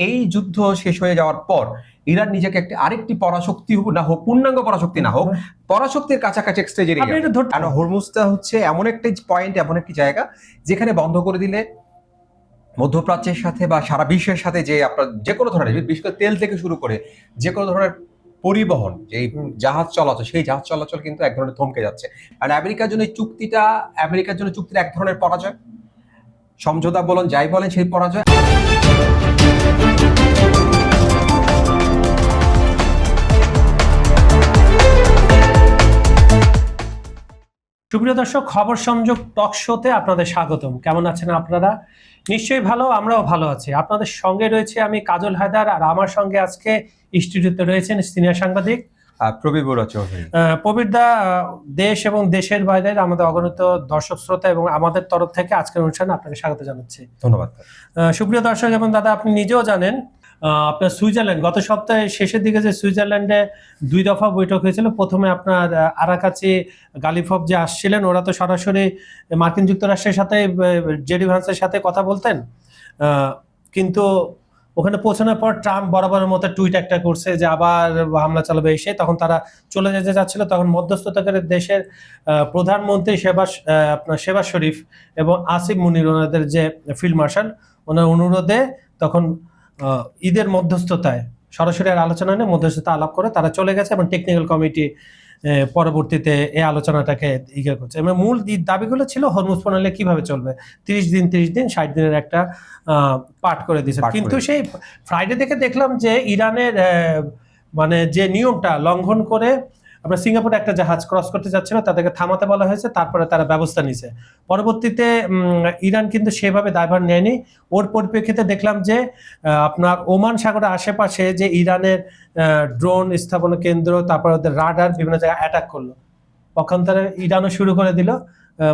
এই যুদ্ধ শেষ হয়ে যাওয়ার পর ইরান নিজেকে আরেকটি পরাশক্তি না হোক, পূর্ণাঙ্গ পরাশক্তি না হোক, পরাশক্তির কাছাকাছি স্টেজে নিয়ে যাবে। কারণ হরমুজটা হচ্ছে এমন একটা পয়েন্ট, এমন একটি জায়গা যেখানে বন্ধ করে দিলে মধ্যপ্রাচ্যের সাথে বা সারা বিশ্বের সাথে যে আপনার যে কোনো ধরনের, বিশেষ করে তেল থেকে শুরু করে যে কোনো ধরনের পরিবহন, যে জাহাজ চলাচল, সেই জাহাজ চলাচল কিন্তু এক ধরনের থমকে যাচ্ছে। আর আমেরিকার জন্য চুক্তির এক ধরনের পরাজয়, সমঝোতা বলেন যাই বলেন, সেই পরাজয়। সুপ্রিয় দর্শক, খবর সংযোগ টক শোতে আপনাদের স্বাগতম। কেমন আছেন আপনারা? নিশ্চয়ই ভালো, আমরাও ভালো আছি। আপনাদের সঙ্গে রয়েছে আমি কাজল হায়দার, আর আমার সঙ্গে আজকে স্টুডিওতে রয়েছেন সিনিয়র সাংবাদিক প্রবীর বড়ুয়া চৌধুরী। প্রবীর দা, দেশ এবং দেশের বাইরের আমাদের অগণিত দর্শক শ্রোতা এবং আমাদের তরফ থেকে আজকের অনুষ্ঠানে আপনাকে স্বাগত জানাচ্ছি। ধন্যবাদ। সুপ্রিয় দর্শক এবং দাদা, আপনি নিজেও জানেন আপনার সুইজারল্যান্ড গত সপ্তাহে শেষের দিকে যে সুইজারল্যান্ডে 2 দফা বৈঠক হয়েছিল। প্রথমে আপনার আরাকাচি গালিফভ যে আসছিলেন, ওরা তো সরাসরি মার্কিন যুক্তরাষ্ট্রের সাথে জেডি ভ্যান্সের সাথে কথা বলতেন, কিন্তু ওখানে পৌঁছানোর পর ট্রাম্প বরাবরের মতো টুইট একটা করছে যে আবার হামলা চালাবে এসে। তখন তারা চলে যেতে যাচ্ছিল, তখন মধ্যস্থতাকারী দেশের প্রধানমন্ত্রী শেবাজ শরীফ এবং আসিফ মুনির, ওনাদের যে ফিল্ড মার্শাল, ওনার অনুরোধে তখন ঈদের মধ্যস্থতায় সরাসরি আর আলোচনা নিয়ে মধ্যস্থতা আলাপ করে তারা চলে গেছে এবং টেকনিক্যাল কমিটি পরবর্তীতে এই আলোচনাটাকে করছে। এবং মূল দাবিগুলো ছিল হরমুজ প্রণালী কিভাবে চলবে, 30 দিন 60 দিনের একটা পাঠ করে দিয়েছে। কিন্তু সেই ফ্রাইডে থেকে দেখলাম যে ইরানের মানে যে নিয়মটা লঙ্ঘন করে আমরা সিঙ্গাপুরে একটা জাহাজ ক্রস করতে যাচ্ছিল, তাদেরকে থামাতে বলা হয়েছে, তারপরে তারা ব্যবস্থা নিছে। পরবর্তীতে ইরান কিন্তু সেভাবে দায়ভার নেয়নি। ওর পরিপ্রেক্ষিতে দেখলাম যে আপনার ওমান সাগরের আশেপাশে যে ইরানের ড্রোন স্থাপন কেন্দ্র, তারপর ওদের রাডার বিভিন্ন জায়গায় অ্যাটাক করলো। পক্ষান্তরে ইরানও শুরু করে দিল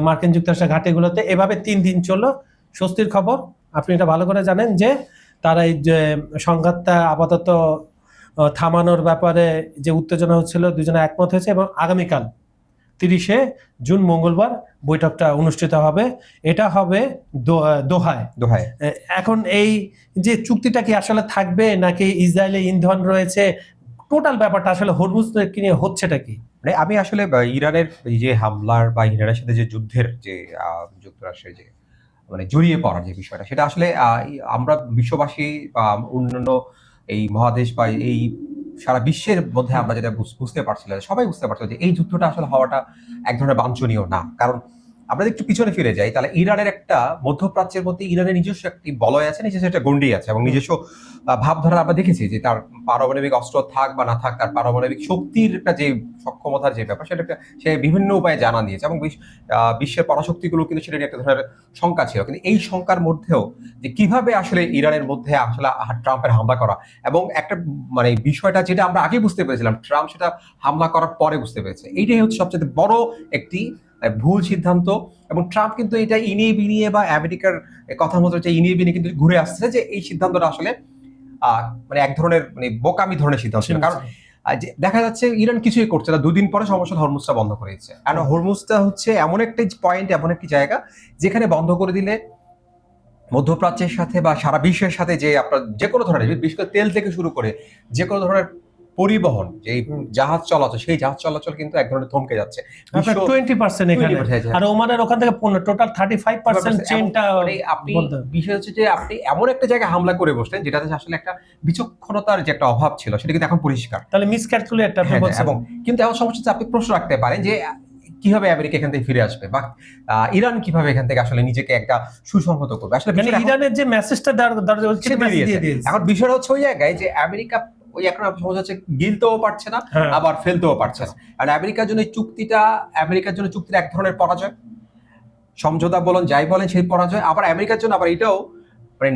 মার্কিন যুক্তরাষ্ট্রের ঘাটিগুলোতে। এভাবে 3 দিন চললো। স্বস্তির খবর, আপনি এটা ভালো করে জানেন যে তারা এই যে সংঘাতটা আপাতত থামানোর ব্যাপারে যে উত্তেজনা হচ্ছিল, দুজনে একমত হয়েছে এবং আগামীকাল 30শে জুন মঙ্গলবার বৈঠকটা অনুষ্ঠিত হবে। এটা হবে দোহায়। এখন এই যে চুক্তিটা কি আসলে থাকবে নাকি ইসরায়েলে ইন্ধন রয়েছে, টোটাল ব্যাপারটা আসলে হরমুজ নিয়ে হচ্ছেটা কি? আমি আসলে ইরানের যে হামলার বা ইরানের সাথে যে যুদ্ধের যে যুক্তরাষ্ট্রের যে জড়িয়ে পড়ার যে বিষয়টা, সেটা আসলে আমরা বিশ্ববাসী বা অন্যান্য এই মহাদেশ বা এই সারা বিশ্বের মধ্যে আমরা যেটা বুঝতে পারছিলাম, সবাই বুঝতে পারছিল যে এই যুদ্ধটা আসলে হওয়াটা এক ধরনের বাঞ্ছনীয় না। কারণ আমরা একটু পিছনে ফিরে যাই, তাহলে ইরানের একটা মধ্যপ্রাচ্যের মধ্যে ইরানের নিজস্ব একটি বলয় আছে, নিজস্ব একটা গন্ডি আছে এবং নিজস্ব ভাবধারা আমরা দেখেছি যে তার পারমাণবিক অস্ত্র থাক বা না থাক, তার পারমাণবিক শক্তির একটা যে সক্ষমতার যে ব্যাপার, সেটা সে বিভিন্ন উপায়ে জানা দিয়েছে এবং বিশ্বের পরাশক্তিগুলো কিন্তু সেটা একটা ধরনের শঙ্কা ছিল। কিন্তু এই শঙ্কার মধ্যেও যে কিভাবে আসলে ইরানের মধ্যে আসলে ট্রাম্পের হামলা করা, এবং একটা বিষয়টা যেটা আমরা আগে বুঝতে পেরেছিলাম, ট্রাম্প সেটা হামলা করার পরে বুঝতে পেরেছে, এইটাই হচ্ছে সবচেয়ে বড় একটি ভুল সিদ্ধান্ত। এবং ট্রাম্প কিন্তু এটা ইনিয়ে বিনিয়ে বা আমেরিকার কথা মতো ইনিয়ে বিনিয়ে কিন্তু ঘুরে আসছে যে এই সিদ্ধান্তটা আসলে এক ধরনের বোকামি ধরনের সিদ্ধান্ত ছিল। কারণ দেখা যাচ্ছে ইরান কিছুই করছে না, 2 দিন পরে সমস্যা হরমুজটা বন্ধ করে দিচ্ছে। কারণ হরমুজটা হচ্ছে এমন একটা পয়েন্ট, এমন একটি জায়গা যেখানে বন্ধ করে দিলে মধ্যপ্রাচ্যের সাথে বা সারা বিশ্বের সাথে যে আপনার যে কোনো ধরনের, বিশেষ করে তেল থেকে শুরু করে যে কোনো ধরনের পরিবহন, যে জাহাজ চলাচল, সেই জাহাজ চলাচল কিন্তু এক ধরনের থমকে যাচ্ছে। 20% এখানে, আর ওমানের ওখান থেকে টোটাল 35% চেইনটা। আপনি বিষয় হচ্ছে যে আপনি এমন একটা জায়গায় হামলা করে বসলেন যেটাতে আসলে একটা বিচক্ষণতার যে একটা অভাব ছিল, সেটা কিন্তু এখন পরিষ্কার। তাহলে মিসক্যালকুলেট আপনি বলছেন। এবং কিন্তু এখন সমস্যা হচ্ছে, আপনি প্রশ্ন রাখতে পারেন যে কিভাবে আমেরিকা এখান থেকে ফিরে আসবে বা ইরান কিভাবে এখান থেকে আসলে নিজেকে একটা সুসংহত করবে। আসলে ইরানের যে মেসেজটা এখন বিষয়টা হচ্ছে ওই জায়গায় যে আমেরিকা ওই এখন সমস্যা হচ্ছে গিলতেও পারছে না, আবার ফেলতেও পারছে না। আর আমেরিকার জন্য চুক্তির এক ধরনের পরাজয়, সমঝোতা বলেন যাই বলেন, সেই পরাজয়। আবার আমেরিকার জন্য আবার এটাও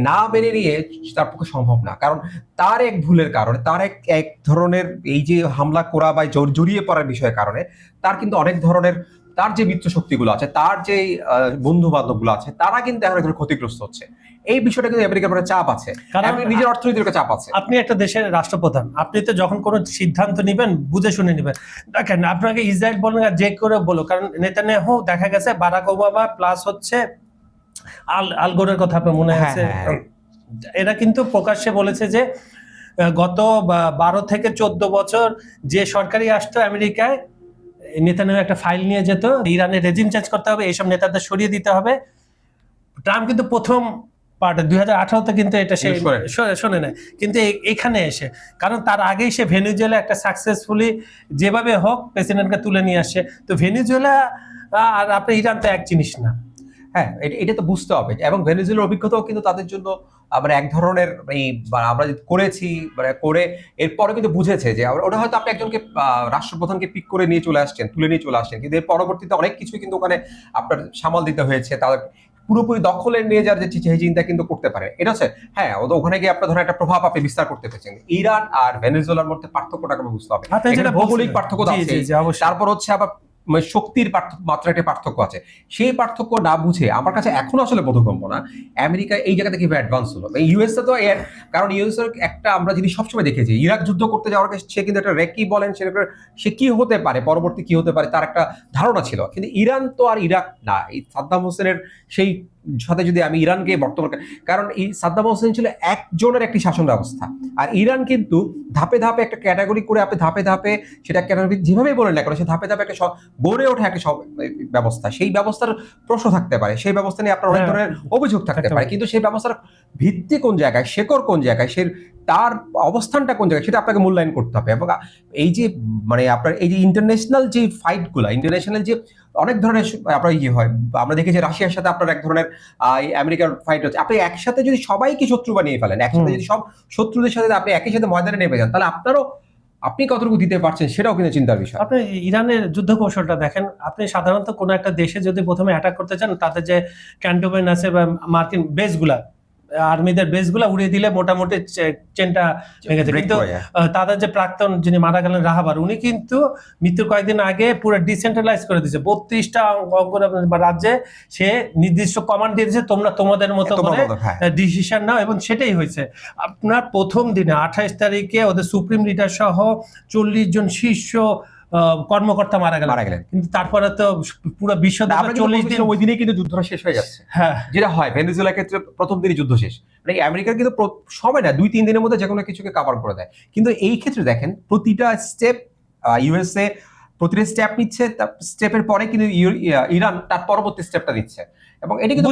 না মেনে নিয়ে তার পক্ষে সম্ভব না। কারণ তার এক ভুলের কারণে, তার এক ধরনের এই যে হামলা করা বা জড়িয়ে পড়ার বিষয়ের কারণে তার কিন্তু অনেক ধরনের, তার যে মিত্র শক্তিগুলো আছে, তার যে বন্ধু বান্ধবগুলো আছে, তারা কিন্তু এখন ক্ষতিগ্রস্ত হচ্ছে। এই বিষয়টা কিন্তু আমেরিকার উপরে চাপ আছে, কারণ নিজের অর্থনীতির চাপ আছে। আপনি একটা দেশের রাষ্ট্রপ্রধান, আপনি তো যখন কোনো সিদ্ধান্ত নেবেন বুঝে শুনে নেবেন। দেখেন, আপনাকে ইসরায়েল বলুন আর যে করে বলো, কারণ নেতানিয়াহু দেখা গেছে বারাক ওবামা প্লাস হচ্ছে আল গোরের কথা আপনার মনে আছে, এরা কিন্তু প্রকাশ্যে বলেছে যে গত 12 থেকে 14 বছর যে সরকারি আসতো আমেরিকায়, নেতানিয়াহু একটা ফাইল নিয়ে যেত, ইরানের রেজিম চেঞ্জ করতে হবে, এইসব নেতাদের সরিয়ে দিতে হবে। ট্রাম্প কিন্তু প্রথম পার্টে 2018-তে কিন্তু এটা সে শোনে নাই, কিন্তু এখানে এসে, কারণ তার আগেই সে ভেনেজুয়েলা একটা সাকসেসফুলি যেভাবে হোক প্রেসিডেন্টকে তুলে নিয়ে আসছে। তো ভেনেজুয়েলা আর আপনার ইরান তো এক জিনিস না। হ্যাঁ, এটা তো বুঝতে হবে, এবং ভেনেজুয়েলার অভিজ্ঞতাও কিন্তু তাদের জন্য মানে এক ধরনের আমরা করেছি মানে করে এরপরে কিন্তু বুঝেছে যে ওটা হয়তো আপনি একজনকে রাষ্ট্রপ্রধানকে পিক করে নিয়ে চলে আসছেন, তুলে নিয়ে চলে আসছেন, কিন্তু এর পরবর্তীতে অনেক কিছু কিন্তু ওখানে আপনার সামাল দিতে হয়েছে, তাদের পুরোপুরি দখলে নিয়ে যাওয়ার যে চিন্তা কিন্তু করতে পারে। এটা হচ্ছে হ্যাঁ, ওখানে গিয়ে আপনার ধরেন একটা প্রভাব আপনি বিস্তার করতে পেরেছেন। ইরান আর ভেনেজুয়েলার মধ্যে পার্থক্যটাকে বুঝতে হবে, ভৌগোলিক পার্থক্য আছে, তারপর হচ্ছে আবার শক্তির মাত্রাটা পার্থক্য আছে। সেই পার্থক্য না বুঝে আমার কাছে এখন আসলে বোধগম্য না আমেরিকা এই জায়গাতে কিভাবে অ্যাডভান্স হলো। ইউএসএ তো এর কারণ ইউএসএ একটা আমরা জিনিস সবসময় দেখেছি, ইরাক যুদ্ধ করতে যাওয়ার কাছে সে কিন্তু একটা রেকি বলেন সে কি হতে পারে, পরবর্তী কি হতে পারে তার একটা ধারণা ছিল। কিন্তু ইরান তো আর ইরাক না। এই সাদ্দাম হোসেনের সেই সাথে যদি আমি ইরানকে বর্তমান, কারণ এই সাদ্দাম হোসেন ছিল একজনের একটি শাসন ব্যবস্থা, আর ইরান কিন্তু ধাপে ধাপে একটা ক্যাটাগরি করে আপনি ধাপে ধাপে সেটা ক্যাটাগরি যেভাবে বলেন না কেন, সে ধাপে ধাপে একটা গড়ে ওঠে একটা সব ব্যবস্থা। সেই ব্যবস্থার প্রশ্ন থাকতে পারে, সেই ব্যবস্থা নিয়ে আপনার অনেক ধরনের অভিযোগ থাকতে পারে, কিন্তু সেই ব্যবস্থার ভিত্তি কোন জায়গায়, শেকড় কোন জায়গায়, সে তার অবস্থানটা কোন জায়গায় সেটা আপনাকে মূল্যায়ন করতে হবে। এবং এই যে মানে আপনার এই যে ইন্টারন্যাশনাল যে ফাইটগুলো, ইন্টারন্যাশনাল যে অনেক ধরনের আপনার ইয়ে হয়, আমরা দেখি যে রাশিয়ার সাথে আপনার এক ধরনের আমেরিকার ফাইট হচ্ছে। আপনি একসাথে যদি সবাইকে শত্রু বানিয়ে ফেলেন, একসাথে যদি সব শত্রুদের সাথে আপনি একই সাথে ময়দানে নেমে যান, তাহলে আপনারও আপনি কতটুকু দিতে পারছেন সেটাও কিন্তু চিন্তার বিষয়। আপনি ইরানের যুদ্ধ কৌশলটা দেখেন, আপনি সাধারণত কোনো একটা দেশে যদি প্রথমে অ্যাটাক করতে চান, তাদের যে ক্যান্টনমেন্ট আছে বা মার্কিন বেসগুলা, আর্মিদের বেসগুলা উড়িয়ে দিলে মোটামুটি চেনটা ভেঙে যায়। কিন্তু তাদের যে প্রাক্তন যিনি মারা গেলেন রাহাবার, উনি কিন্তু মৃত্যুর কয়েকদিন আগে পুরো ডিসেন্ট্রালাইজ করে দিয়েছে 32টা রাজ্যে, সে নির্দিষ্ট কমান্ড দিয়ে দিয়েছে, তোমরা তোমাদের মতো করে ডিসিশন নাও, এবং সেটাই হয়েছে। আপনার প্রথম দিনে 28 তারিখে ওদের সুপ্রিম লিডার সহ 40 জন শীর্ষ কর্মকর্তা মারা গেলেন, কিন্তু তারপরে তো পুরো বিশ্ব 40 দিন ওই দিনে কিন্তু যুদ্ধটা শেষ হয়ে যাচ্ছে। হ্যাঁ, যেটা হয় ভেনেজুয়েলার ক্ষেত্রে প্রথম দিনই যুদ্ধ শেষ, মানে আমেরিকার কিন্তু সময় না 2-3 দিনের মধ্যে যে কোনো কিছুকে কভার করে দেয়। কিন্তু এই ক্ষেত্রে দেখেন প্রতিটা স্টেপ ইউএসএ প্রতিটা স্টেপ নিচ্ছে, স্টেপের পরে কিন্তু ইরান তার পরবর্তী স্টেপটা নিচ্ছে, এবং এটা কিন্তু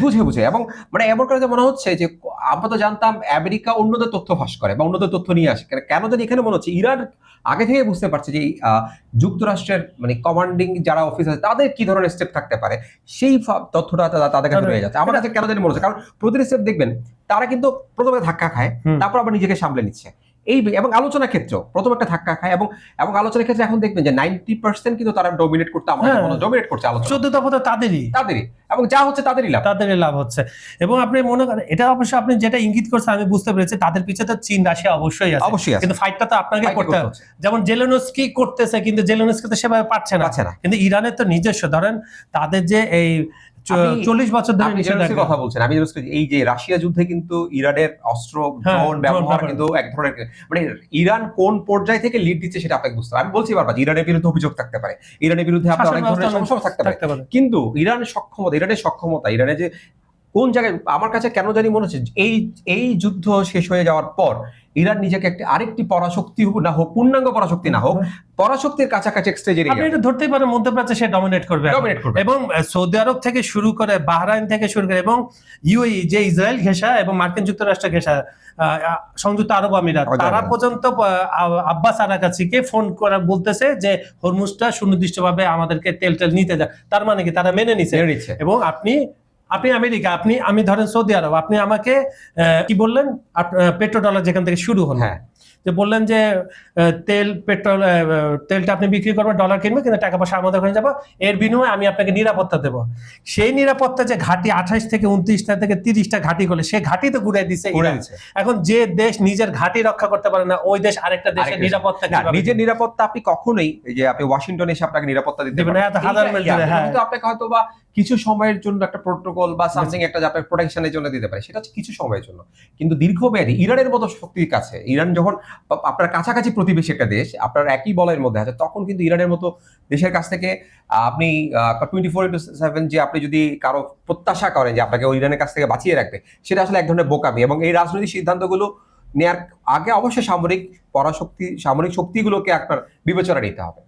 বুঝে বুঝে এবং মানে এমন করে মনে হচ্ছে যে আমরা তো জানতাম আমেরিকা অন্যদের তথ্য ফাঁস করে বা অন্যদের তথ্য নিয়ে আসে, কেন জানি এখানে মনে হচ্ছে ইরান আগে থেকে বুঝতে পারছে যে যুক্তরাষ্ট্রের মানে কমান্ডিং যারা অফিস আছে তাদের কি ধরনের স্টেপ থাকতে পারে, সেই তথ্যটা তাদের কাছে রয়ে যাচ্ছে। আমার কাছে কেন জানি মনে হচ্ছে, কারণ প্রতিটা স্টেপ দেখবেন তারা কিন্তু প্রথমে ধাক্কা খায়, তারপর আবার নিজেকে সামলে নিচ্ছে। এই এবং আলোচনার ক্ষেত্রেও প্রথম একটা ধাক্কা খায়, এবং আলোচনার ক্ষেত্রে এখন দেখবেন যে 90% কিন্তু তারা ডমিনেট করতে ডমিনেট করছে আলোচনা, 14 দফা তো তাদেরই, এবং যা হচ্ছে তাদেরই লাভ হচ্ছে। এবং আপনি মনে করেন এটা অবশ্য আপনি যেটা ইঙ্গিত করছেন আমি বুঝতে পেরেছি, তাদের পিছনে তো চীন রাশিয়া অবশ্যই আছে, কিন্তু ফাইটটা তো আপনাকে করতে হবে। যেমন জেলেনস্কি করতেছে, কিন্তু জেলেনস্কি তো সেভাবে পারছে না। কিন্তু ইরানের তো নিজস্ব, ধরেন তাদের যে এই 40 বছর ধরে কথা বলছেন, আমি এই যে রাশিয়া যুদ্ধে কিন্তু ইরানের অস্ত্র ড্রোন ব্যবহার কিন্তু এক ধরনের মানে ইরান কোন পর্যায় থেকে লিড দিচ্ছে সেটা আপনাকে বুঝতে হবে। আমি বলছি বারবার ইরানের বিরুদ্ধে অভিযোগ থাকতে পারে, ইরানের বিরুদ্ধে আপনার অনেক ধরনের সমস্যা থাকতে পারে, কিন্তু ইরানের সক্ষমতা ইরানের যে কোন জায়গায় আমার কাছে কেন জানি মনে হচ্ছে এই যুদ্ধ শেষ হয়ে যাওয়ার পর ইরান নিজেকে আরেকটি পরাশক্তি না হোক, পূর্ণাঙ্গ পরাশক্তি না হোক, পরাশক্তির কাছাকাছি স্টেজে আপনি এটা ধরতেই পারেন মধ্যপ্রাচ্যে সে ডমিনেট করবে। এবং সৌদি আরব থেকে শুরু করে বাহরাইন থেকে শুরু করে এবং ইউএই যে ইসরায়েল ঘেঁষা এবং মার্কিন যুক্তরাষ্ট্র ঘেঁষা সংযুক্ত আরব আমিরাত, তারা পর্যন্ত আব্বাস আরাকাচিকে ফোন করে বলতেছে যে হরমুজটা সুনির্দিষ্টভাবে আমাদেরকে তেল নিতে যায়। তার মানে কি তারা মেনে নিচ্ছে। এবং আপনি আমেরিকা, আমি ধরেন সৌদি আরব, আপনি আমাকে কি বললেন, পেট্রো ডলার যেখান থেকে শুরু হলো, যে বললেন যে তেলটা আপনি বিক্রি করবেন, ডলার কিনবে, কিন্তু টাকা পয়সা আমাদের ওখানে যাবো, এর বিনিময়ে আমি আপনাকে নিরাপত্তা দেবো। সেই নিরাপত্তা যে ঘাঁটি 28 থেকে 29টা থেকে 30টা ঘাঁটি করলে সে ঘাঁটি তো ঘুরে দিচ্ছে। এখন যে দেশ নিজের ঘাঁটি রক্ষা করতে পারে না, ওই দেশ আরেকটা দেশের নিরাপত্তা, নিজের নিরাপত্তা আপনি কখনোই যে আপনি ওয়াশিংটনে এসে আপনাকে নিরাপত্তা দিতে পারবেন না, আপনাকে হয়তো বা কিছু সময়ের জন্য একটা প্রোটোকল বা সামথিং একটা আপনার প্রোটেকশনের জন্য দিতে পারে, সেটা হচ্ছে কিছু সময়ের জন্য, কিন্তু দীর্ঘমেয়াদী ইরানের মতো শক্তির কাছে ইরান যখন যখন আপনার কাছাকাছি প্রতিবেশী একটা দেশ আপনার একই বলয়ের মধ্যে আছে, তখন কিন্তু ইরানের মতো দেশের কাছ থেকে আপনি 24/7 যে আপনি যদি কারো প্রত্যাশা করেন যে আপনাকে ওই ইরানের কাছ থেকে বাঁচিয়ে রাখবে, সেটা আসলে এক ধরনের বোকামি। এবং এই রাজনৈতিক সিদ্ধান্তগুলো নেয়ার আগে অবশ্যই সামরিক শক্তিগুলোকে আপনার বিবেচনা নিতে হবে।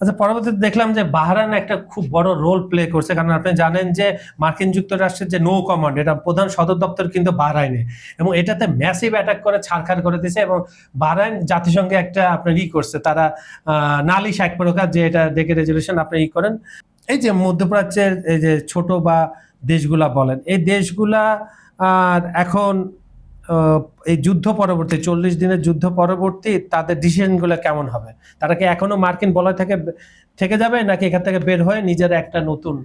আচ্ছা, পরবর্তীতে দেখলাম যে বাহরাইন একটা খুব বড় রোল প্লে করছে, কারণ আপনি জানেন যে মার্কিন যুক্তরাষ্ট্রের যে নৌ কমান্ড, এটা প্রধান সদর দপ্তর কিন্তু বাহরাইনে, এবং এটাতে ম্যাসিভ অ্যাটাক করে ছাড়খাড় করে দিয়েছে। এবং বাহরাইন জাতিসংঘে একটা আপনার করছে, তারা নালিশ এক প্রকার, যে এটা ডেকে রেজলিউশন আপনি করেন। এই যে মধ্যপ্রাচ্যের এই যে ছোট বা দেশগুলা বলেন, এই দেশগুলা এখন এই যুদ্ধ পরবর্তী 40 দিনের যুদ্ধ পরবর্তী তাদের ডিসিশনগুলো কেমন হবে? তারা কি এখনো মার্কিন বলয় থেকে যাবে, নাকি এখান থেকে বের হয়ে নিজের একটা নতুন?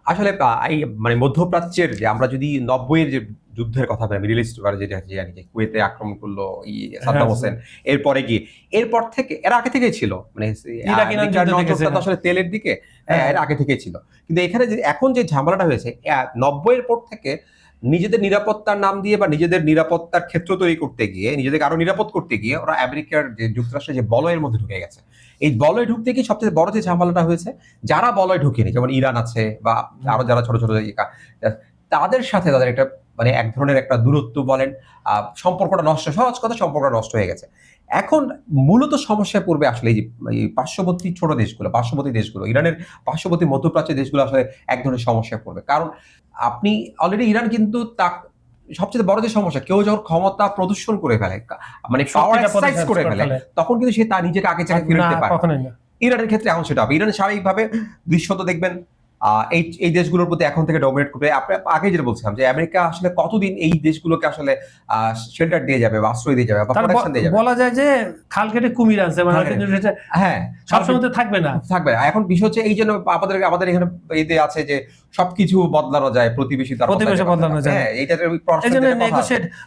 আসলে এই মানে মধ্যপ্রাচ্যের যে আমরা যদি 90-এর যে যুদ্ধের কথা বলি, মিডল ইস্ট যেটা জানি যে কুয়েতে আক্রমণ করলো সাদ্দাম হোসেন, এরপরে গিয়ে এরপর থেকে এর আগে থেকেই ছিল, মানে নজরটা আসলে তেলের দিকে, এর আগে থেকেই ছিল। কিন্তু এখানে যে এখন যে ঝামেলাটা হয়েছে 90-এর পর থেকে নিজেদের নিরাপত্তার নাম দিয়ে বা নিজেদের নিরাপত্তার ক্ষেত্র তৈরি করতে গিয়ে, নিজেদেরকে আরো নিরাপদ করতে গিয়ে ওরা আমেরিকার যে যুক্তরাষ্ট্রের যে বলয়ের মধ্যে ঢুকে গেছে। এই বলয় ঢুকতে গিয়ে সবচেয়ে বড় যে ঝামেলাটা হয়েছে, যারা বলয় ঢুকেনি, যেমন ইরান আছে বা আরো যারা ছোট ছোট তাদের সাথে তাদের একটা মানে এক ধরনের একটা দূরত্ব বলেন, সম্পর্কটা নষ্ট, সহজ কথা সম্পর্কটা নষ্ট হয়ে গেছে। এখন মূলত সমস্যায় পড়বে আসলে এই যে পার্শ্ববর্তী ছোট দেশগুলো, পার্শ্ববর্তী দেশগুলো, ইরানের পার্শ্ববর্তী মধ্যপ্রাচ্যের দেশগুলো আসলে এক ধরনের সমস্যায় পড়বে। কারণ আপনি অলরেডি ইরান কিন্তু সবচেয়ে বড় যে সমস্যা, কেউ যখন ক্ষমতা প্রদর্শন করে ফেলে, মানে পাওয়ার এক্সারসাইজ করে ফেলে, তখন কিন্তু সে তার নিজেকে আগে চাই ফিরতে পারে। ইরানের ক্ষেত্রে এখন সেটা হবে। ইরান স্বাভাবিকভাবে দৃশ্যত দেখবেন এই দেশগুলোর প্রতি এখন থেকে ডমিনেট করবে। আপনি আগে যেটা বলছিলাম যে আমেরিকা আসলে কতদিন এই দেশগুলোকে আসলে শেল্টার দিয়ে যাবে বা আশ্রয় দিয়ে যাবে বা প্রোটেকশন দিয়ে যাবে। বলা যায় যে খাল কেটে কুমির আনছে, মানে হ্যাঁ সবসময় তো থাকবে না। এখন বিষয় হচ্ছে এই জন্য আমাদের এখানে এতে আছে যে সবকিছু বদলানো যায়, প্রতিবেশী বদলানো যায়,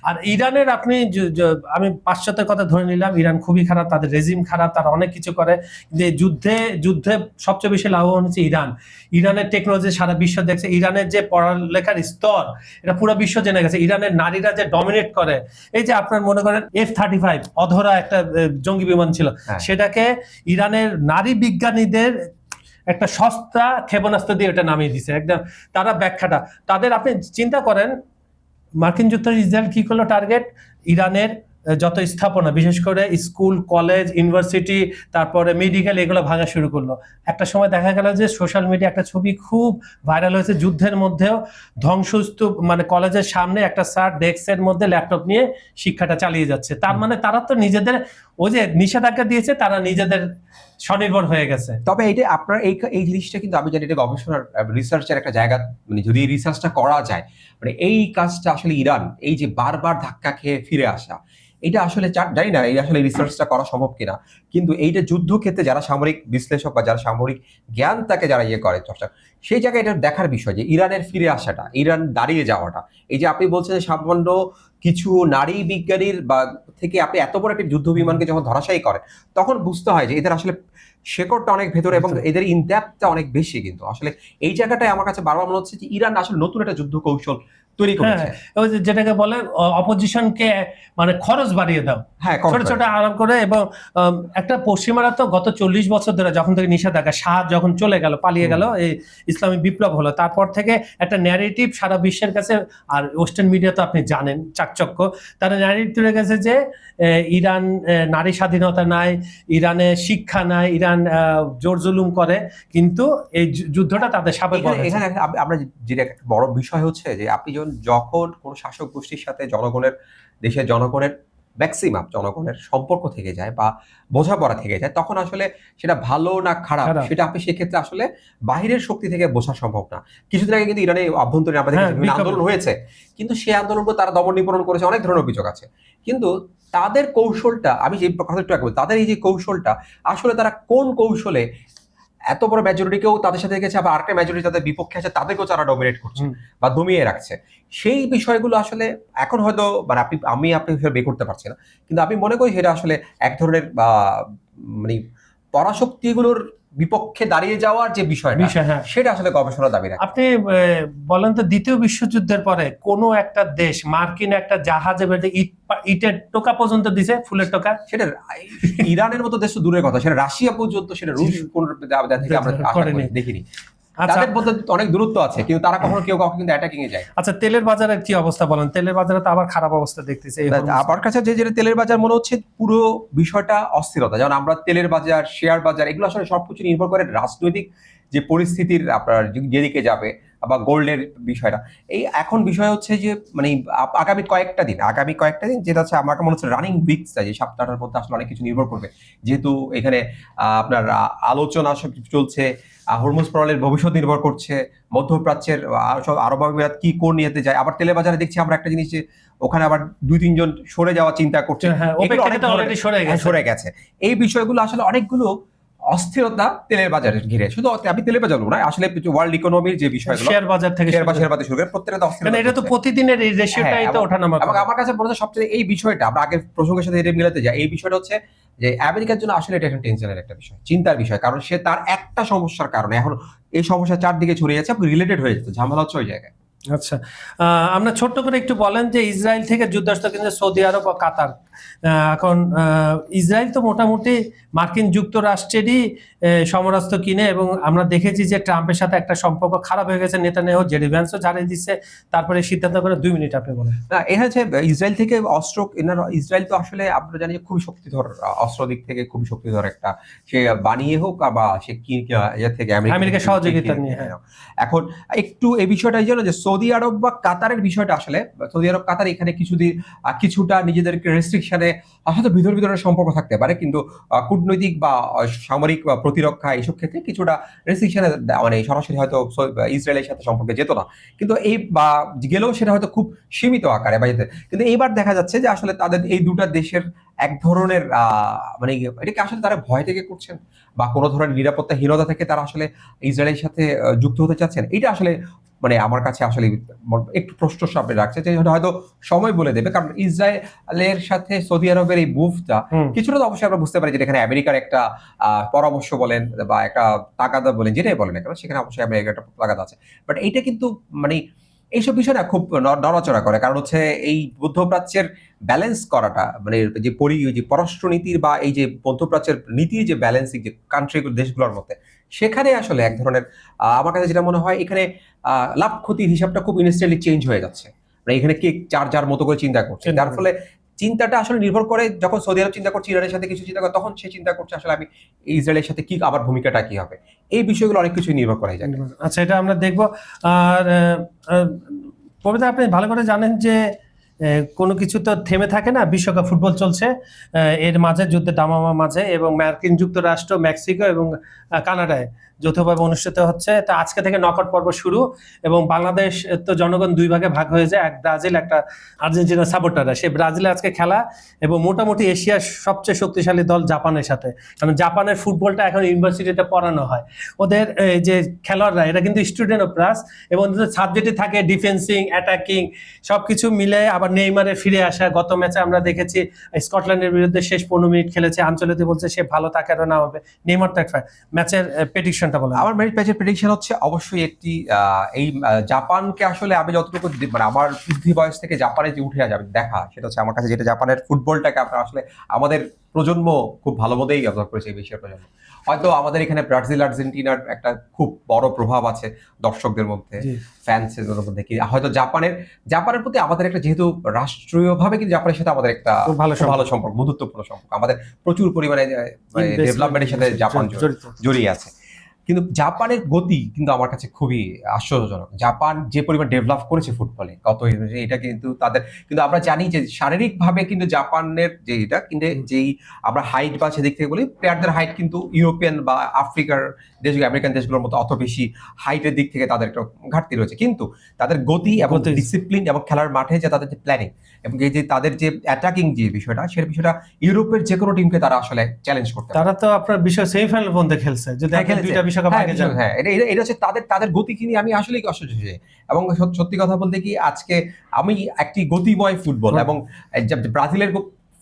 আর ইরানের আপনি আমি পাশ্চাত্যের কথা ধরে নিলাম, ইরান খুবই খারাপ, তাদের রেজিম খারাপ, তারা অনেক কিছু করে, যে যুদ্ধে সবচেয়ে বেশি লাভবান হচ্ছে ইরানের টেকনোলজি সারা বিশ্ব দেখছে, ইরানের যে পড়ালেখার স্তর এটা পুরো বিশ্ব জেনে গেছে, ইরানের নারীরা যে ডমিনেট করে। এই যে আপনার মনে করেন F-35 অধরা একটা জঙ্গি বিমান ছিল, সেটাকে ইরানের নারী বিজ্ঞানীদের একটা সস্তা ক্ষেপণাস্ত্র দিয়ে এটা নামিয়ে দিছে একদম। তারা ব্যাখ্যাটা তাদের, আপনি চিন্তা করেন মার্কিন যুক্তরাষ্ট্র ইসরায়েল কি করলো, টার্গেট ইরানের যত স্থাপনা, বিশেষ করে স্কুল, কলেজ, ইউনিভার্সিটি, তারপরে মেডিকেল, এগুলো ভাঙা শুরু করলো। একটা সময় দেখা গেল যে সোশ্যাল মিডিয়া একটা ছবি খুব ভাইরাল হয়েছে, যুদ্ধের মধ্যেও ধ্বংসস্তূপ, মানে কলেজের সামনে একটা স্যার ডেস্কের মধ্যে ল্যাপটপ নিয়ে শিক্ষাটা চালিয়ে যাচ্ছে। তার মানে তারা তো নিজেদের ওই যে নিষেধাজ্ঞা দিয়েছে, তারা নিজেদের স্বনির্ভর হয়ে গেছে। তবে এইটা আপনার এই জিনিসটা কিন্তু আমি জানি এটা গবেষণার রিসার্চের একটা জায়গা, মানে যদি রিসার্চটা করা যায়, মানে এই কাজটা আসলে ইরান এই যে বারবার ধাক্কা খেয়ে ফিরে আসা, এটা আসলে জানি না এই আসলে রিসার্চটা করা সম্ভব কিনা। কিন্তু এইটা যুদ্ধক্ষেত্রে যারা সামরিক বিশ্লেষক বা যারা সামরিক জ্ঞান তাকে যারা করে চর্চা, সেই জায়গায় এটা দেখার বিষয় যে ইরানের ফিরে আসাটা, ইরান দাঁড়িয়ে যাওয়াটা, এই যে আপনি বলছেন সামান্য কিছু নারী বিজ্ঞানীর বা থেকে আপনি এত বড় একটা যুদ্ধ বিমানকে যখন ধরাশায়ী করেন, তখন বুঝতে হয় যে এদের আসলে শেকড়টা অনেক ভেতরে এবং এদের ইনডেপথটা অনেক বেশি। কিন্তু আসলে এই জায়গাটায় আমার কাছে বারবার মনে হচ্ছে যে ইরান আসলে নতুন একটা যুদ্ধ কৌশল তৈরি করেছে, যেটাকে বলে অপোজিশনকে মানে খরচ বাড়িয়ে দাও, ছোট ছোট আরাম করে। এবং একটা পশ্চিমারা তো গত 40 বছর ধরে, যখন থেকে নিষেধাজ্ঞা, শাহ যখন চলে গেল, পালিয়ে গেল, এই ইসলামিক বিপ্লব হলো, তারপর থেকে একটা ন্যারেটিভ সারা বিশ্বের কাছে, আর ওয়েস্টার্ন মিডিয়া তো আপনি জানেন চাকচক্য, তারা ন্যারেটিভ তুলে গেছে যে ইরান নারী স্বাধীনতা নাই, ইরানে শিক্ষা নাই, ইরান জোর জুলুম করে। কিন্তু এই যুদ্ধটা তাদের সাবেক। এখানে আমরা যেটা একটা বড় বিষয় হচ্ছে যে আপনি যখন কোনো শাসক গোষ্ঠীর সাথে দেশের জনগণের ম্যাক্সিমাম জনগণের সম্পর্ক থেকে যায় বা বোঝাপড়া থেকে যায়, তখন আসলে সেটা ভালো না খারাপ সেটা আপনি সেক্ষেত্রে আসলে বাহিরের শক্তি থেকে বোঝা সম্ভব না। কিছুদিন আগে কিন্তু ইরানে অভ্যন্তরীণ আন্দোলন হয়েছে, কিন্তু সেই আন্দোলনকে তারা দমন নিপীড়ন করেছে, অনেক ধরনের অভিযোগ আছে। কিন্তু তাদের কৌশলটা, আমি যে কথা একটু আগে বলি, তাদের এই যে কৌশলটা, আসলে তারা কোন কৌশলে এত বড় মেজরিটিকেও তাদের সাথে গেছে, আবার আরেকটা মেজরিটি তাদের বিপক্ষে আছে, তাদেরকেও তারা ডমিনেট করছে বা দমিয়ে রাখছে, সেই বিষয়গুলো আসলে এখন হয়তো মানে আপনি বের করতে পারছি না। কিন্তু আমি মনে করি সেটা আসলে এক ধরনের মানে পরাশক্তিগুলোর বিপক্ষে দাঁড়িয়ে যাওয়ার যে বিষয়টা বিষয়, হ্যাঁ। সেটা আসলে গবেষণা দাবি রাখে। আপনি বলেন তো, দ্বিতীয় বিশ্বযুদ্ধের পরে কোনো একটা দেশ মার্কিন একটা জাহাজে বেঁধে ইটের টোকা পর্যন্ত দিছে, ফুলের টোকা? সেটা ইরানের মতো দেশ তো দূরের কথা, সেটা রাশিয়া পর্যন্ত, সেটা রুশ থেকে আমরা আশা করেনি। দেখিনি। আচ্ছা, তাদের মধ্যে অনেক দূরত্ব আছে, কিন্তু তারা কখনো কেউ কাউকে কিন্তু অ্যাটাকিং এ যায়। আচ্ছা, তেলের বাজারের কি অবস্থা বলেন? তেলের বাজারে তো আবার খারাপ অবস্থা দেখতেছি এই হরমুজ। আমার কাছে যেটা তেলের বাজার মনে হচ্ছে পুরো বিষয়টা অস্থিরতা। যেমন আমরা তেলের বাজার, শেয়ার বাজার, এগুলো আসলে সবকিছু নির্ভর করে রাজনৈতিক যে পরিস্থিতির আপনার যেদিকে যাবে, বা গোল্ডের বিষয়টা। এই এখন বিষয় হচ্ছে যে মানে আগামী কয়েকটা দিন যেটা হচ্ছে আমার মনে হচ্ছে রানিং উইকস, যে সপ্তাহটার মধ্যে আসলে অনেক কিছু নির্ভর করবে। যেহেতু এখানে আপনার আলোচনা সব চলছে, হরমুজ প্রণালীর ভবিষ্যৎ নির্ভর করছে, মধ্যপ্রাচ্যের আরব আমিরাত কি কোন নিয়েতে যায়। আবার তেলের বাজারে দেখছি আমরা একটা জিনিস, যে ওখানে আবার 2-3 জন সরে যাওয়া চিন্তা করছে, হ্যাঁ, এগুলো অনেক অলরেডি সরে গেছে। এই বিষয়গুলো আসলে অনেকগুলো অস্থিরতা তেলের বাজারে ঘিরে। শুধু আমি তেলের বাজার বলবো না, আসলে ওয়ার্ল্ড ইকোনমির যে বিষয়গুলো, শেয়ার বাজার থেকে শেয়ার বাজার শুরু করে প্রত্যেকটা অস্থিরতা, এটা তো প্রতিদিনের এই রেশিওটাই তো ওঠানামা এবং করে। আমার কাছে মনে হয় সবচেয়ে এই বিষয়টা, আমরা আগের প্রসঙ্গের সাথে এটা মিলাতে যাই, এই বিষয়টা হচ্ছে যে আমেরিকার জন্য আসলে এটা এখন টেনশনের একটা বিষয়, চিন্তার বিষয়। কারণ সে তার একটা সমস্যার কারণে এখন এই সমস্যা চারদিকে ছড়িয়ে যাচ্ছে, রিলেটেড হয়ে যেত, ঝামেলা হচ্ছে ওই জায়গায়। আচ্ছা, আমরা ছোট্ট করে একটু বলেন যে ইসরায়েল থেকে যুক্তরাষ্ট্র কিন্তু সৌদি আরব ও কাতার, এখন ইসরায়েল তো মোটামুটি মার্কিন যুক্তরাষ্ট্রেরই সমরাস্ত্র কিনে, এবং আমরা দেখেছি যে ট্রাম্পের সাথে একটা সম্পর্ক খারাপ হয়ে গেছে, নেতানিয়াহু জেডি ভ্যান্সও ঝাড়িয়ে দিচ্ছে, তারপরে সিদ্ধান্ত করে। 2 মিনিট আপনি বলেন। না, এটা হচ্ছে ইসরায়েল থেকে অস্ত্র কেনার। ইসরায়েল তো আসলে আমরা জানি যে খুবই শক্তিধর, অস্ত্র দিক থেকে খুবই শক্তিধর একটা, সে বানিয়ে হোক বা সে কি থেকে আমেরিকা সহযোগিতা নিয়ে। এখন একটু এই বিষয়টা এই জন্য যে সৌদি আরব বা কাতারের বিষয়টা, আসলে সৌদি আরব কাতার এখানে কিছুটা নিজেদেরকে রেস্ট্রিকশনে, হয়তো ভিতরে সম্পর্ক থাকতে পারে, কিন্তু কূটনৈতিক বা সামরিক বা প্রতিরক্ষা এইসব ক্ষেত্রে কিছুটা রেস্ট্রিকশনে, মানে সরাসরি হয়তো ইসরায়েলের সাথে সম্পর্কে যেত না, কিন্তু এই বা গেলেও সেটা হয়তো খুব সীমিত আকারে বা যেতে। কিন্তু এইবার দেখা যাচ্ছে যে আসলে তাদের এই দুটা দেশের এক ধরনের মানে এটাকে আসলে তারা ভয় থেকে করছেন, বা কোনো ধরনের নিরাপত্তাহীনতা থেকে তারা আসলে ইসরায়েলের সাথে যুক্ত হতে চাচ্ছেন, এটা আসলে মানে আমার কাছে আসলে একটু প্রশ্ন সামনে রাখছে, যে হয়তো সময় বলে দেবে। কারণ ইসরায়েলের সাথে সৌদি আরবের এই মুভটা কিছুটা তো অবশ্যই আমরা বুঝতে পারি, যে এখানে আমেরিকার একটা পরামর্শ বলেন বা একটা তাগাদা বলেন, যেটাই বলেন না কেন, সেখানে অবশ্যই আমেরিকার একটা তাগাদা আছে। বাট এইটা কিন্তু মানে এইসব বিষয় না খুব নড়াচড়া করে। কারণ হচ্ছে এই মধ্যপ্রাচ্যের ব্যালেন্স করাটা, মানে যে পররাষ্ট্রনীতির বা এই যে মধ্যপ্রাচ্যের নীতির যে ব্যালেন্সিং, যে কান্ট্রিগুলো দেশগুলোর মধ্যে, সেখানে আসলে এক ধরনের আমার কাছে যেটা মনে হয়, এখানে লাভ ক্ষতির হিসাবটা খুব ইনস্ট্যান্টলি চেঞ্জ হয়ে যাচ্ছে। মানে এখানে কে যার মতো করে চিন্তা করছে, যার ফলে চিন্তাটা আসলে নির্ভর করে, যখন সৌদি আরব চিন্তা করছে ইরানের সাথে কিছু চিন্তা করে, তখন সে চিন্তা করছে আসলে আমি ইসরায়েলের সাথে কি, আবার ভূমিকাটা কি হবে, এই বিষয়গুলো অনেক কিছু নির্ভর করে যায়। আচ্ছা, এটা আমরা দেখবো। আর পবিত্র, আপনি ভালো করে জানেন যে কোনো কিছু তো থেমে থাকে না, বিশ্বকাপ ফুটবল চলছে, এর মাঝে যুদ্ধের দামামা মাঝে, এবং মার্কিন যুক্তরাষ্ট্র, মেক্সিকো এবং কানাডায় যৌথভাবে অনুষ্ঠিত হচ্ছে। তা আজকে থেকে নকআউট পর্ব শুরু, এবং বাংলাদেশ তো জনগণ 2 ভাগে ভাগ হয়ে যায়, এক ব্রাজিল, একটা আর্জেন্টিনা সাপোর্টাররা। সেই ব্রাজিলে আজকে খেলা, এবং মোটামুটি এশিয়ার সবচেয়ে শক্তিশালী দল জাপানের সাথে। কারণ জাপানের ফুটবলটা এখন ইউনিভার্সিটিতে পড়ানো হয়, ওদের যে খেলোয়াড়রা এরা কিন্তু স্টুডেন্ট অফ প্লাস, এবং ওদের সাবজেক্টে থাকে ডিফেন্সিং, অ্যাটাকিং, সবকিছু মিলে। আবার নেইমারের ফিরে আসা, গত ম্যাচে আমরা দেখেছি স্কটল্যান্ডের বিরুদ্ধে শেষ 15 মিনিট খেলেছে, আঞ্চলিক বলছে সে ভালো, তাকে আরো না হবে। নেইমার তো একটা ম্যাচের প্রেডিকশনটা বলেন। আমার ম্যাচের প্রেডিকশন হচ্ছে অবশ্যই একটি এই জাপানকে আসলে আমি যতটুকু মানে আমার বুদ্ধি বয়স থেকে জাপানে যে উঠে যাবে দেখা, সেটা হচ্ছে আমার কাছে যেটা জাপানের ফুটবলটাকে আপনার আসলে আমাদের প্রজন্ম খুব ভালো মতোই অবজার্ভ করেছে, এই বিশ্বের প্রজন্ম। হয়তো আমাদের এখানে ব্রাজিল আর্জেন্টিনার একটা খুব বড় প্রভাব আছে দর্শকদের মধ্যে, ফ্যান্সের মধ্যে, কি হয়তো জাপানের প্রতি আমাদের একটা, যেহেতু রাষ্ট্রীয়ভাবে কিন্তু জাপানের সাথে আমাদের একটা ভালো সম্পর্ক, বন্ধুত্বপূর্ণ সম্পর্ক, আমাদের প্রচুর পরিমাণে ডেভেলপমেন্টের সাথে জাপান জড়িয়ে আছে। কিন্তু জাপানের গতি কিন্তু আমার কাছে খুবই আশ্চর্যজনক। জাপান যে পরিমাণ ডেভেলপ করেছে ফুটবলে গত, এটা কিন্তু তাদের, কিন্তু আমরা জানি যে শারীরিকভাবে কিন্তু জাপানের যে এটা কিন্তু যেই আমরা হাইট বা সেদিক থেকে বলি, প্লেয়ারদের হাইট কিন্তু ইউরোপিয়ান বা আফ্রিকার দেশগুলো, আমেরিকান দেশগুলোর মতো অত বেশি হাইটের দিক থেকে তাদের একটা ঘাটতি রয়েছে। কিন্তু তাদের গতি এবং ডিসিপ্লিন এবং খেলার মাঠে যে তাদের যে প্ল্যানিং, এবং এই যে তাদের যে অ্যাটাকিং যে বিষয়টা, সেই বিষয়টা ইউরোপের যে কোনো টিমকে তারা আসলে চ্যালেঞ্জ করতে পারে। তারা তো আপনার বিশ্ব সেমিফাইনাল পর্যন্ত খেলছে, যে দেখেন দুইটা বিশ্বকাপ আগে যান। হ্যাঁ, এটা হচ্ছে তাদের গতি কিনে আমি আসলেই আশ্চর্য হয়েছি। এবং সত্যি কথা বলতে কি, আজকে আমি একটি গতিময় ফুটবল এবং ব্রাজিলের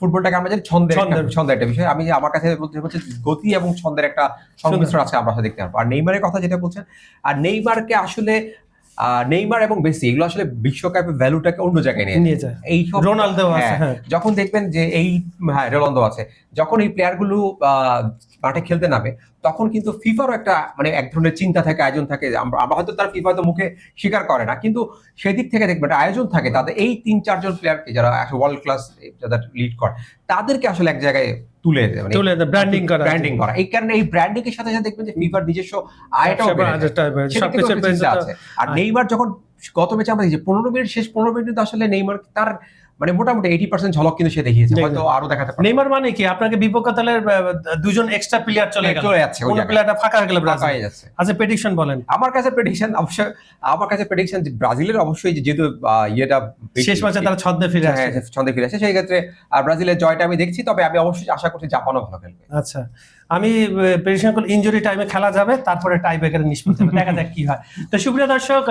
ফুটবলটাকে আমরা জানি ছন্দের একটা বিষয়। আমার কাছে বলতে হচ্ছে গতি এবং ছন্দের একটা সংমিশ্রণ আছে, আমরা আসলে দেখতে পারবো। আর নেইমারের কথা যেটা বলছেন, আর নেইমারকে আসলে নেইমার এবং মেসি এগুলো আসলে বিশ্বকাপের ভ্যালুটাকে অন্য জায়গায় নিয়ে যায়। এই সব রোনালদো আছে, হ্যাঁ। যখন দেখবেন যে এই রোনালদো আছে, যখন এই প্লেয়ারগুলো মাঠে খেলতে নামে, তখন কিন্তু ফিফারও একটা মানে এক ধরনের চিন্তা থাকে, আয়োজন থাকে। আমরা হয়তো তার ফিফা হয়তো মুখে স্বীকার করে না, কিন্তু সেদিক থেকে দেখবেন একটা আয়োজন থাকে তাদের। এই 3-4 জন প্লেয়ারকে যারা ওয়ার্ল্ড ক্লাস যারা লিড করে, তাদেরকে আসলে এক জায়গায় তুলে ব্র্যান্ডিং করা। এই কারণে এই ব্র্যান্ডিং এর সাথে সাথে দেখবেন যে ফিফার নিজস্ব আয়টাও আছে। আর নেইমার যখন গত ম্যাচে আমরা দেখি 15 মিনিট কিন্তু আসলে নেইমার তার মানে মোটামুটি 80% ঝলক কিন্তু সে দেখিয়েছে, হয়তো আরো দেখাতে পারে। নেইমার মানে কি আপনাকে বিপক্ষ দলের দুজন এক্সট্রা প্লেয়ার চলে যাচ্ছে, কোন প্লেয়ারটা ফাঁকা হয়ে গেল, ব্রাজিল যাচ্ছে। আচ্ছা, প্রেডিকশন বলেন। আমার কাছে প্রেডিকশন যে ব্রাজিলের অবশ্যই যেহেতু ইয়েটা শেষ ম্যাচে তারা ছন্দে ফিরে আসে, সেই ক্ষেত্রে ব্রাজিলের জয়টা আমি দেখছি, তবে আমি অবশ্যই আশা করছি জাপানও ভালো খেলবে। আচ্ছা, আমি প্রেডিকশন করব ইনজুরি টাইমে খেলা যাবে, তারপরে টাই ব্রেকারে নিষ্পত্তি হবে, দেখা যাক কি হয়। তো সুপ্রিয় দর্শক,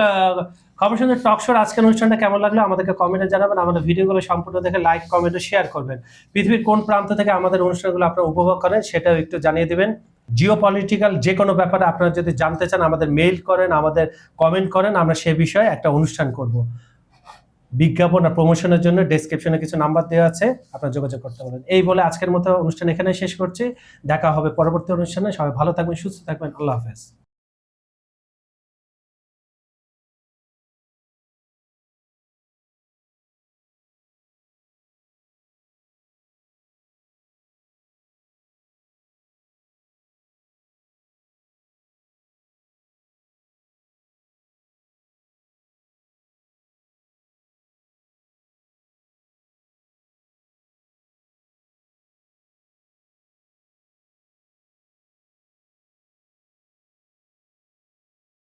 খবর সুন্দর টক শোর আজকের অনুষ্ঠানটা কেমন লাগলো আমাদেরকে কমেন্টে জানাবেন। আমাদের ভিডিওগুলো সম্পূর্ণ দেখে লাইক, কমেন্ট ও শেয়ার করবেন। পৃথিবীর কোন প্রান্ত থেকে আমাদের অনুষ্ঠানগুলো আপনারা উপভোগ করেন সেটাও একটু জানিয়ে দিবেন। জিওপলিটিক্যাল যে কোনো ব্যাপারে আপনারা যদি জানতে চান, আমাদের মেইল করেন, আমাদের কমেন্ট করেন, আমরা সে বিষয়ে একটা অনুষ্ঠান করব। বিজ্ঞাপন আর প্রমোশনের জন্য ডেসক্রিপশনে কিছু নাম্বার দেওয়া আছে, আপনারা যোগাযোগ করতে পারেন। এই বলে আজকের মতো অনুষ্ঠান এখানে শেষ করছি। দেখা হবে পরবর্তী অনুষ্ঠানে। সবাই ভালো থাকবেন, সুস্থ থাকবেন। আল্লাহ হাফেজ।